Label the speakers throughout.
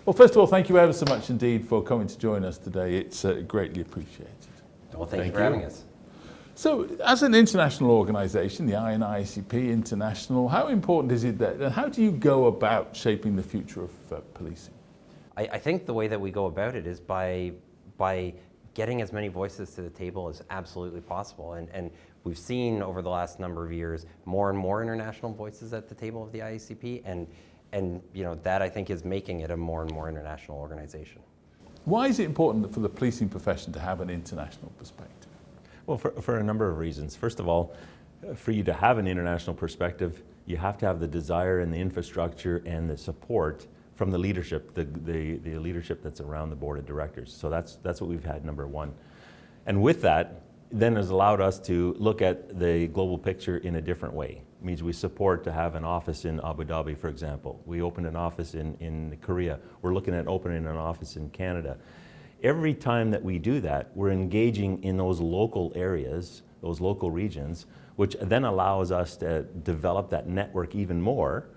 Speaker 1: Well, first of all, thank you ever so much indeed for coming to join us today. It's greatly appreciated.
Speaker 2: Well, thank you for having us.
Speaker 1: So, as an international organisation, the IACP International, how important is it that, and how do you go about shaping the future of policing?
Speaker 2: I think the way that we go about it is by getting as many voices to the table as absolutely possible. And we've seen over the last number of years more and more international voices at the table of the IACP, and you know, that I think is making it a more and more international organization.
Speaker 1: Why is it important for the policing profession to have an international perspective?
Speaker 3: Well, for a number of reasons. First of all, for you to have an international perspective, you have to have the desire and the infrastructure and the support from the leadership, the leadership that's around the board of directors. So that's what we've had, number one. And with that, then has allowed us to look at the global picture in a different way. It means we support to have an office in Abu Dhabi, for example. We opened an office in Korea. We're looking at opening an office in Canada. Every time that we do that, we're engaging in those local areas, those local regions, which then allows us to develop that network even more.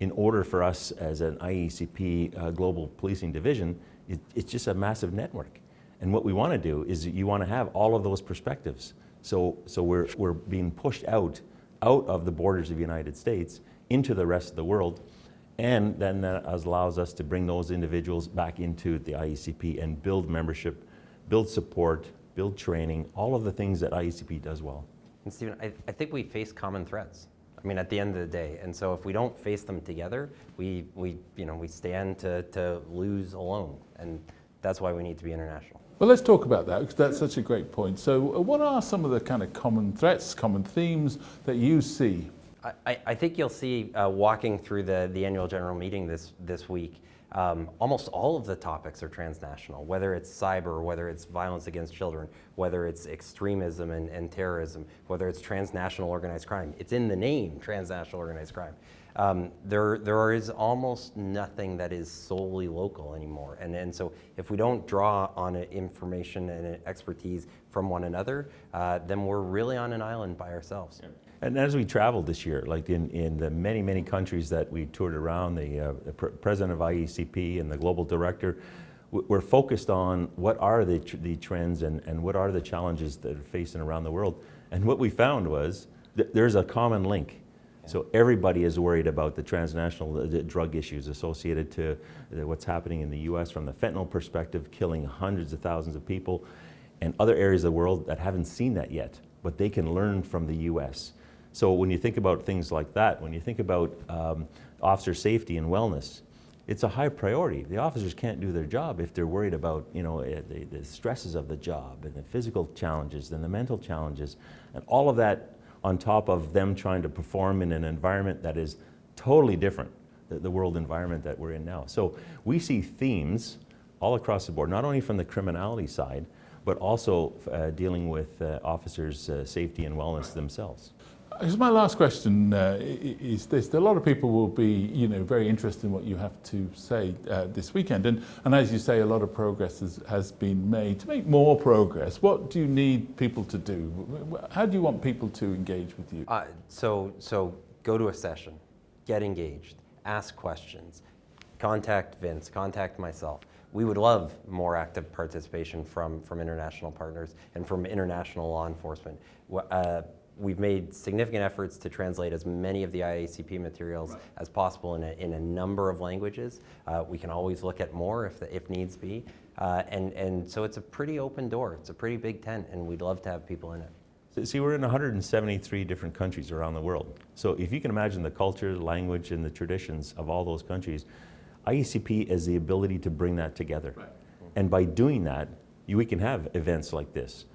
Speaker 3: In order for us as an IACP global policing division, it's just a massive network. And what we want to do is you want to have all of those perspectives. So we're being pushed out of the borders of the United States into the rest of the world. And then that allows us to bring those individuals back into the IACP and build membership, build support, build training, all of the things that IACP does well.
Speaker 2: And Stephen, I think we face common threats. I mean, at the end of the day, and so if we don't face them together, we stand to lose alone, and that's why we need to be international.
Speaker 1: Well, let's talk about that, because that's such a great point. So what are some of the kind of common threats, common themes that you see?
Speaker 2: I think you'll see walking through the annual general meeting this week, almost all of the topics are transnational, whether it's cyber, whether it's violence against children, whether it's extremism and terrorism, whether it's transnational organized crime. It's in the name, transnational organized crime. There is almost nothing that is solely local anymore. And so if we don't draw on information and expertise from one another, then we're really on an island by ourselves.
Speaker 3: Yeah. And as we traveled this year, like in the many, many countries that we toured around, the president of IACP and the global director, we're focused on what are the trends and what are the challenges that are facing around the world. And what we found was that there's a common link. So everybody is worried about the transnational drug issues associated to what's happening in the US from the fentanyl perspective, killing hundreds of thousands of people, and other areas of the world that haven't seen that yet, but they can learn from the US. So when you think about things like that, when you think about officer safety and wellness, it's a high priority. The officers can't do their job if they're worried about the stresses of the job and the physical challenges and the mental challenges, and all of that on top of them trying to perform in an environment that is totally different, the world environment that we're in now. So we see themes all across the board, not only from the criminality side, but also dealing with officers' safety and wellness themselves.
Speaker 1: My last question is this. A lot of people will be very interested in what you have to say this weekend. And as you say, a lot of progress has been made. To make more progress, what do you need people to do? How do you want people to engage with you?
Speaker 2: So go to a session, get engaged, ask questions, contact Vince, contact myself. We would love more active participation from international partners and from international law enforcement. We've made significant efforts to translate as many of the IACP materials as possible in a number of languages. We can always look at more if needs be. And so it's a pretty open door. It's a pretty big tent, and we'd love to have people in it.
Speaker 3: See, we're in 173 different countries around the world. So if you can imagine the culture, the language, and the traditions of all those countries, IACP has the ability to bring that together. Right. And by doing that, we can have events like this.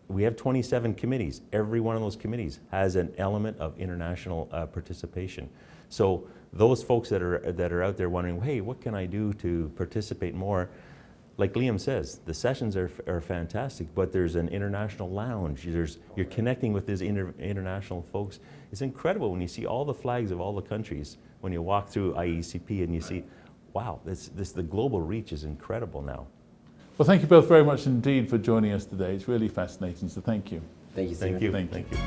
Speaker 3: We have 27 committees. Every one of those committees has an element of international participation. So those folks that are out there wondering, hey, what can I do to participate more? Like Liam says, the sessions are fantastic, but there's an international lounge. You're connecting with these international folks. It's incredible when you see all the flags of all the countries, when you walk through IACP and you see, wow, the global reach is incredible now.
Speaker 1: Well, thank you both very much indeed for joining us today. It's really fascinating, so thank you.
Speaker 2: Thank you, Stephen.
Speaker 3: Thank you.